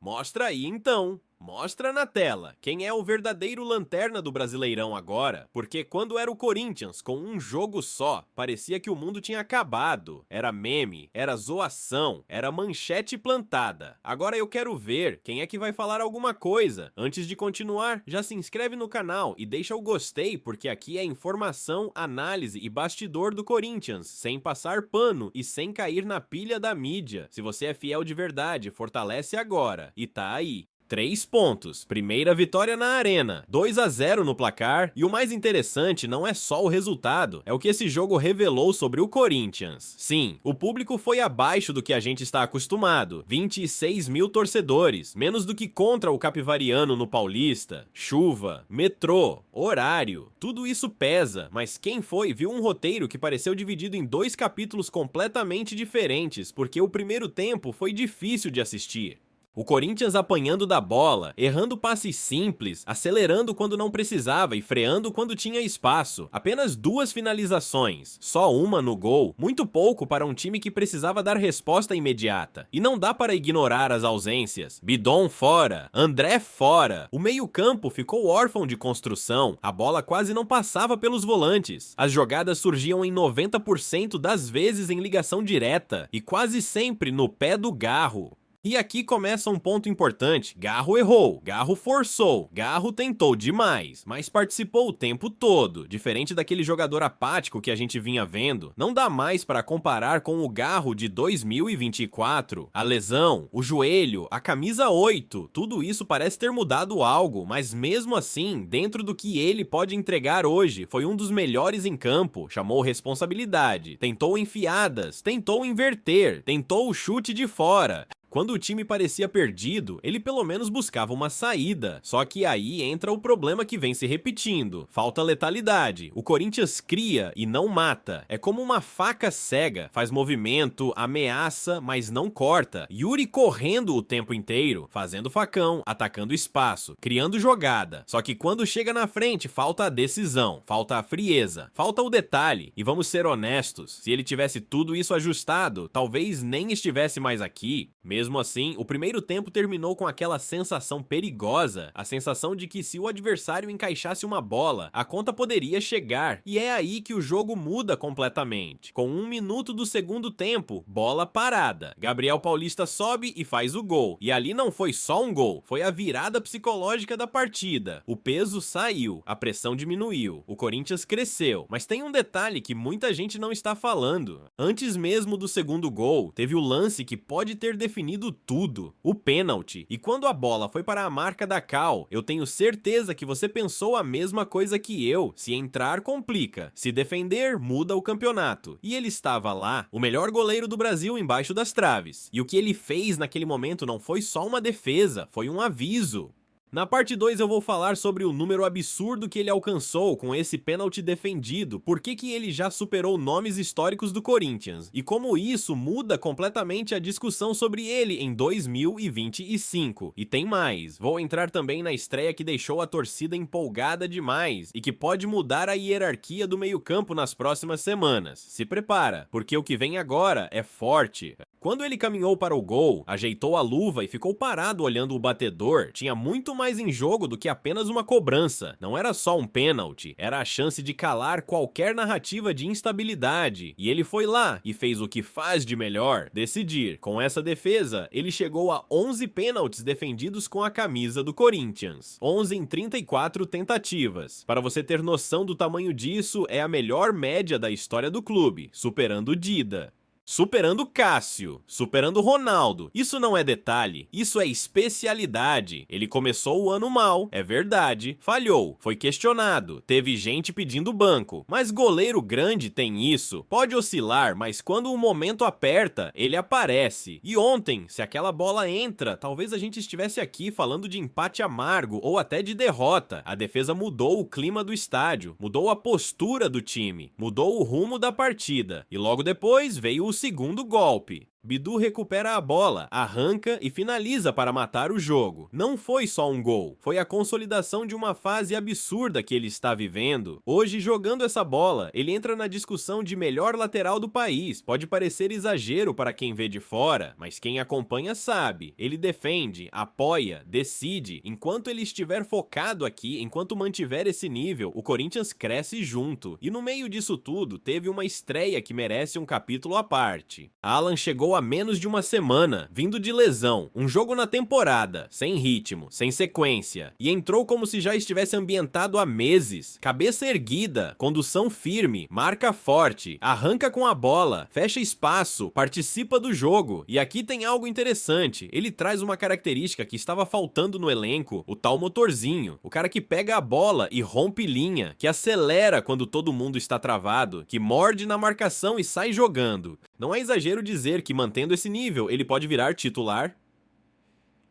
Mostra aí então. Mostra na tela quem é o verdadeiro lanterna do Brasileirão agora, porque quando era o Corinthians com um jogo só, parecia que o mundo tinha acabado. Era meme, era zoação, era manchete plantada. Agora eu quero ver quem é que vai falar alguma coisa. Antes de continuar, já se inscreve no canal e deixa o gostei, porque aqui é informação, análise e bastidor do Corinthians, sem passar pano e sem cair na pilha da mídia. Se você é fiel de verdade, fortalece agora. E tá aí. 3 pontos, primeira vitória na arena, 2-0 no placar, e o mais interessante não é só o resultado, é o que esse jogo revelou sobre o Corinthians. Sim, o público foi abaixo do que a gente está acostumado, 26 mil torcedores, menos do que contra o Capivariano no Paulista, chuva, metrô, horário, tudo isso pesa, mas quem foi viu um roteiro que pareceu dividido em 2 capítulos completamente diferentes, porque o primeiro tempo foi difícil de assistir. O Corinthians apanhando da bola, errando passes simples, acelerando quando não precisava e freando quando tinha espaço. Apenas 2 finalizações, só uma no gol, muito pouco para um time que precisava dar resposta imediata. E não dá para ignorar as ausências. Bidon fora, André fora, o meio-campo ficou órfão de construção, a bola quase não passava pelos volantes. As jogadas surgiam em 90% das vezes em ligação direta e quase sempre no pé do Garro. E aqui começa um ponto importante. Garro errou, Garro forçou, Garro tentou demais, mas participou o tempo todo. Diferente daquele jogador apático que a gente vinha vendo, não dá mais para comparar com o Garro de 2024. A lesão, o joelho, a camisa 8, tudo isso parece ter mudado algo, mas mesmo assim, dentro do que ele pode entregar hoje, foi um dos melhores em campo, chamou responsabilidade, tentou enfiadas, tentou inverter, tentou o chute de fora. Quando o time parecia perdido, ele pelo menos buscava uma saída. Só que aí entra o problema que vem se repetindo. Falta letalidade. O Corinthians cria e não mata. É como uma faca cega. Faz movimento, ameaça, mas não corta. Yuri correndo o tempo inteiro, fazendo facão, atacando espaço, criando jogada. Só que quando chega na frente, falta a decisão, falta a frieza, falta o detalhe. E vamos ser honestos, se ele tivesse tudo isso ajustado, talvez nem estivesse mais aqui. Mesmo assim, o primeiro tempo terminou com aquela sensação perigosa, a sensação de que se o adversário encaixasse uma bola, a conta poderia chegar, e é aí que o jogo muda completamente. Com 1 minuto do segundo tempo, bola parada. Gabriel Paulista sobe e faz o gol, e ali não foi só um gol, foi a virada psicológica da partida. O peso saiu, a pressão diminuiu, o Corinthians cresceu, mas tem um detalhe que muita gente não está falando. Antes mesmo do segundo gol, teve o lance que pode ter definido tudo, o pênalti. E quando a bola foi para a marca da Cal, eu tenho certeza que você pensou a mesma coisa que eu. Se entrar, complica. Se defender, muda o campeonato. E ele estava lá, o melhor goleiro do Brasil embaixo das traves. E o que ele fez naquele momento não foi só uma defesa, foi um aviso. Na parte 2 eu vou falar sobre o número absurdo que ele alcançou com esse pênalti defendido, por que ele já superou nomes históricos do Corinthians, e como isso muda completamente a discussão sobre ele em 2025. E tem mais, vou entrar também na estreia que deixou a torcida empolgada demais, e que pode mudar a hierarquia do meio-campo nas próximas semanas. Se prepara, porque o que vem agora é forte. Quando ele caminhou para o gol, ajeitou a luva e ficou parado olhando o batedor, tinha muito mais em jogo do que apenas uma cobrança. Não era só um pênalti, era a chance de calar qualquer narrativa de instabilidade. E ele foi lá e fez o que faz de melhor, decidir. Com essa defesa, ele chegou a 11 pênaltis defendidos com a camisa do Corinthians. 11 em 34 tentativas. Para você ter noção do tamanho disso, é a melhor média da história do clube, superando Dida. Superando Cássio, superando Ronaldo. Isso não é detalhe, isso é especialidade. Ele começou o ano mal, é verdade, falhou, foi questionado, teve gente pedindo banco, mas goleiro grande tem isso. Pode oscilar, mas quando o momento aperta, ele aparece. E ontem, se aquela bola entra, talvez a gente estivesse aqui falando de empate amargo ou até de derrota. A defesa mudou o clima do estádio, mudou a postura do time, mudou o rumo da partida. E logo depois veio o segundo golpe. Bidu recupera a bola, arranca e finaliza para matar o jogo. Não foi só um gol, foi a consolidação de uma fase absurda que ele está vivendo. Hoje, jogando essa bola, ele entra na discussão de melhor lateral do país. Pode parecer exagero para quem vê de fora, mas quem acompanha sabe. Ele defende, apoia, decide. Enquanto ele estiver focado aqui, enquanto mantiver esse nível, o Corinthians cresce junto. E no meio disso tudo, teve uma estreia que merece um capítulo à parte. Alan chegou a menos de uma semana, vindo de lesão, um jogo na temporada, sem ritmo, sem sequência, e entrou como se já estivesse ambientado há meses. Cabeça erguida, condução firme, marca forte, arranca com a bola, fecha espaço, participa do jogo. E aqui tem algo interessante, ele traz uma característica que estava faltando no elenco, o tal motorzinho, o cara que pega a bola e rompe linha, que acelera quando todo mundo está travado, que morde na marcação e sai jogando. Não é exagero dizer que mantendo esse nível, ele pode virar titular.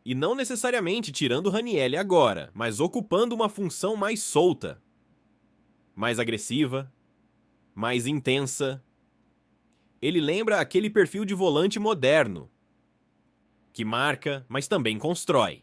E não necessariamente tirando o Ranieri agora, mas ocupando uma função mais solta, mais agressiva, mais intensa. Ele lembra aquele perfil de volante moderno, que marca, mas também constrói.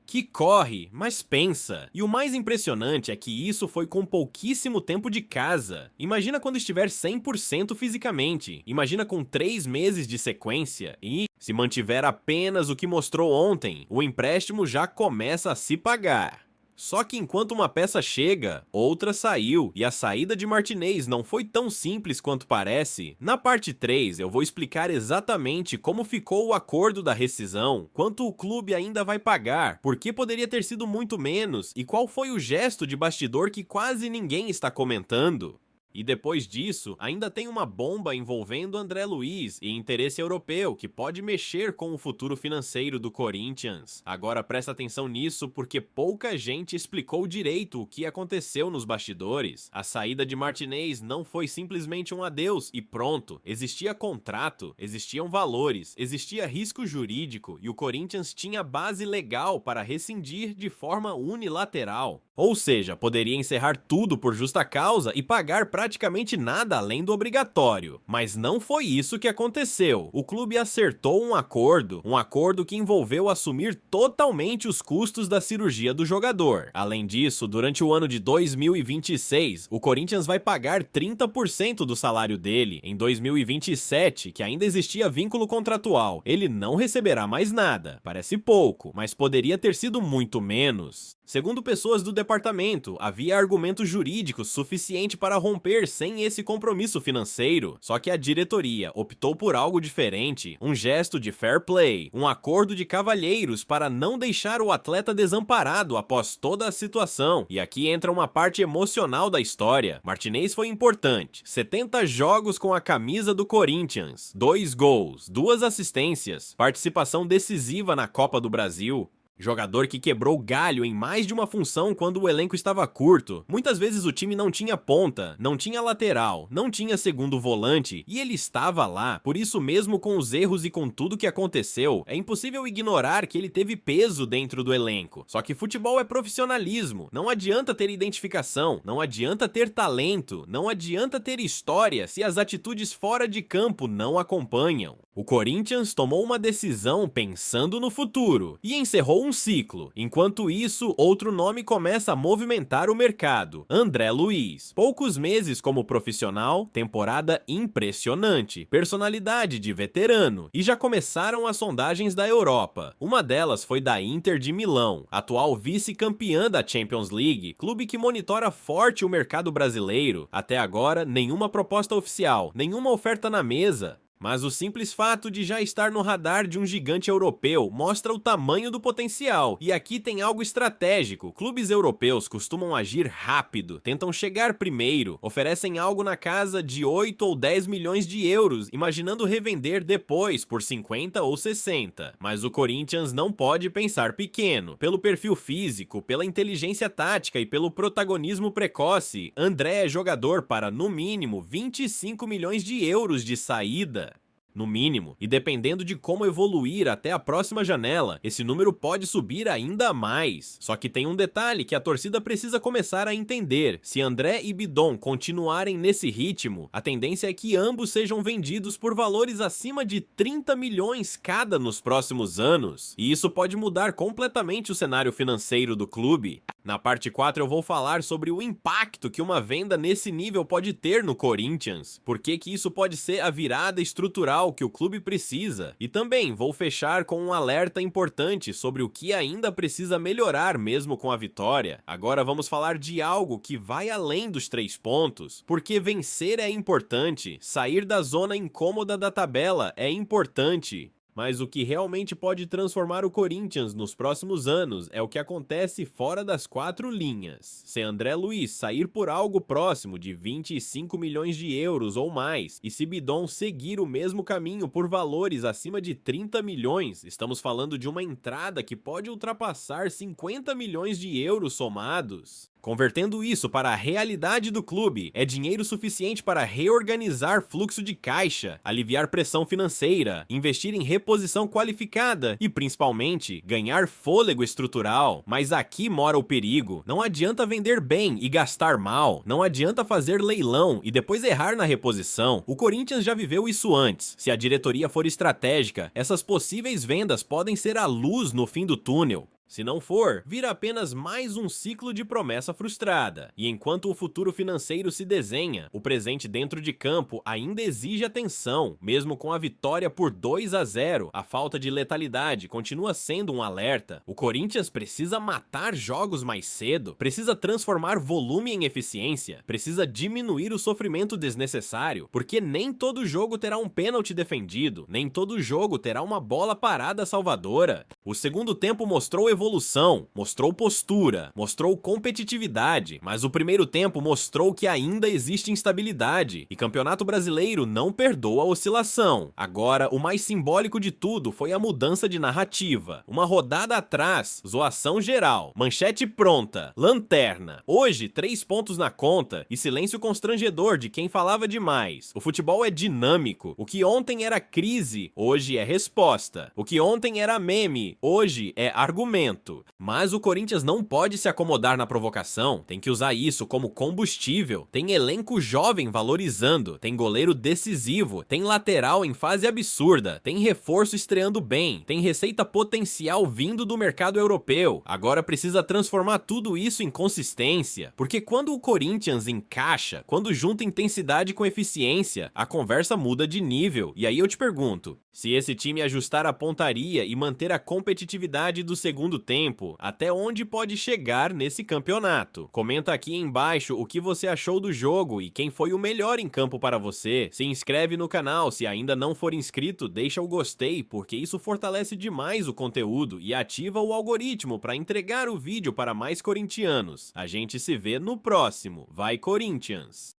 Que corre, mas pensa. E o mais impressionante é que isso foi com pouquíssimo tempo de casa. Imagina quando estiver 100% fisicamente. Imagina com 3 meses de sequência. E, se mantiver apenas o que mostrou ontem, o empréstimo já começa a se pagar. Só que enquanto uma peça chega, outra saiu, e a saída de Martinez não foi tão simples quanto parece. Na parte 3 eu vou explicar exatamente como ficou o acordo da rescisão, quanto o clube ainda vai pagar, por que poderia ter sido muito menos, e qual foi o gesto de bastidor que quase ninguém está comentando. E depois disso, ainda tem uma bomba envolvendo André Luiz e interesse europeu, que pode mexer com o futuro financeiro do Corinthians. Agora presta atenção nisso porque pouca gente explicou direito o que aconteceu nos bastidores. A saída de Martinez não foi simplesmente um adeus e pronto. Existia contrato, existiam valores, existia risco jurídico e o Corinthians tinha base legal para rescindir de forma unilateral. Ou seja, poderia encerrar tudo por justa causa e pagar praticamente nada além do obrigatório. Mas não foi isso que aconteceu. O clube acertou um acordo que envolveu assumir totalmente os custos da cirurgia do jogador. Além disso, durante o ano de 2026, o Corinthians vai pagar 30% do salário dele. Em 2027, que ainda existia vínculo contratual, ele não receberá mais nada. Parece pouco, mas poderia ter sido muito menos. Segundo pessoas do departamento, havia argumento jurídico suficiente para romper sem esse compromisso financeiro. Só que a diretoria optou por algo diferente, um gesto de fair play, um acordo de cavalheiros para não deixar o atleta desamparado após toda a situação. E aqui entra uma parte emocional da história. Martinez foi importante, 70 jogos com a camisa do Corinthians, 2 gols, 2 assistências, participação decisiva na Copa do Brasil. Jogador que quebrou galho em mais de uma função quando o elenco estava curto. Muitas vezes o time não tinha ponta, não tinha lateral, não tinha segundo volante, e ele estava lá. Por isso mesmo, com os erros e com tudo que aconteceu, é impossível ignorar que ele teve peso dentro do elenco. Só que futebol é profissionalismo, não adianta ter identificação, não adianta ter talento, não adianta ter história se as atitudes fora de campo não acompanham. O Corinthians tomou uma decisão pensando no futuro e encerrou um ciclo. Enquanto isso, outro nome começa a movimentar o mercado: André Luiz. Poucos meses como profissional, temporada impressionante, personalidade de veterano, e já começaram as sondagens da Europa. Uma delas foi da Inter de Milão, atual vice-campeã da Champions League, clube que monitora forte o mercado brasileiro. Até agora, nenhuma proposta oficial, nenhuma oferta na mesa. Mas o simples fato de já estar no radar de um gigante europeu mostra o tamanho do potencial. E aqui tem algo estratégico. Clubes europeus costumam agir rápido, tentam chegar primeiro, oferecem algo na casa de 8 ou 10 milhões de euros, imaginando revender depois por 50 ou 60. Mas o Corinthians não pode pensar pequeno. Pelo perfil físico, pela inteligência tática e pelo protagonismo precoce, André é jogador para, no mínimo, 25 milhões de euros de saída. no mínimo, e dependendo de como evoluir até a próxima janela, esse número pode subir ainda mais. Só que tem um detalhe que a torcida precisa começar a entender: se André e Bidon continuarem nesse ritmo, a tendência é que ambos sejam vendidos por valores acima de 30 milhões cada nos próximos anos, e isso pode mudar completamente o cenário financeiro do clube. Na parte 4 eu vou falar sobre o impacto que uma venda nesse nível pode ter no Corinthians, por que isso pode ser a virada estrutural que o clube precisa, e também vou fechar com um alerta importante sobre o que ainda precisa melhorar mesmo com a vitória. Agora vamos falar de algo que vai além dos 3 pontos, porque vencer é importante, sair da zona incômoda da tabela é importante. Mas o que realmente pode transformar o Corinthians nos próximos anos é o que acontece fora das 4 linhas. Se André Luiz sair por algo próximo de 25 milhões de euros ou mais, e se Bidon seguir o mesmo caminho por valores acima de 30 milhões, estamos falando de uma entrada que pode ultrapassar 50 milhões de euros somados. Convertendo isso para a realidade do clube, é dinheiro suficiente para reorganizar fluxo de caixa, aliviar pressão financeira, investir em reposição qualificada e, principalmente, ganhar fôlego estrutural. Mas aqui mora o perigo. Não adianta vender bem e gastar mal. Não adianta fazer leilão e depois errar na reposição. O Corinthians já viveu isso antes. Se a diretoria for estratégica, essas possíveis vendas podem ser a luz no fim do túnel. Se não for, vira apenas mais um ciclo de promessa frustrada. E enquanto o futuro financeiro se desenha, o presente dentro de campo ainda exige atenção. Mesmo com a vitória por 2-0, a falta de letalidade continua sendo um alerta. O Corinthians precisa matar jogos mais cedo, precisa transformar volume em eficiência, precisa diminuir o sofrimento desnecessário, porque nem todo jogo terá um pênalti defendido, nem todo jogo terá uma bola parada salvadora. O segundo tempo mostrou evolução, mostrou postura, mostrou competitividade, mas o primeiro tempo mostrou que ainda existe instabilidade, e Campeonato Brasileiro não perdoa a oscilação. Agora, o mais simbólico de tudo foi a mudança de narrativa. Uma rodada atrás, zoação geral, manchete pronta, lanterna. Hoje, 3 pontos na conta e silêncio constrangedor de quem falava demais. O futebol é dinâmico. O que ontem era crise, hoje é resposta. O que ontem era meme, hoje é argumento. Mas o Corinthians não pode se acomodar na provocação, tem que usar isso como combustível. Tem elenco jovem valorizando, tem goleiro decisivo, tem lateral em fase absurda, tem reforço estreando bem, tem receita potencial vindo do mercado europeu. Agora precisa transformar tudo isso em consistência, porque quando o Corinthians encaixa, quando junta intensidade com eficiência, a conversa muda de nível. E aí eu te pergunto, se esse time ajustar a pontaria e manter a competitividade do segundo tempo, até onde pode chegar nesse campeonato? Comenta aqui embaixo o que você achou do jogo e quem foi o melhor em campo para você. Se inscreve no canal, se ainda não for inscrito, deixa o gostei, porque isso fortalece demais o conteúdo e ativa o algoritmo para entregar o vídeo para mais corintianos. A gente se vê no próximo. Vai Corinthians!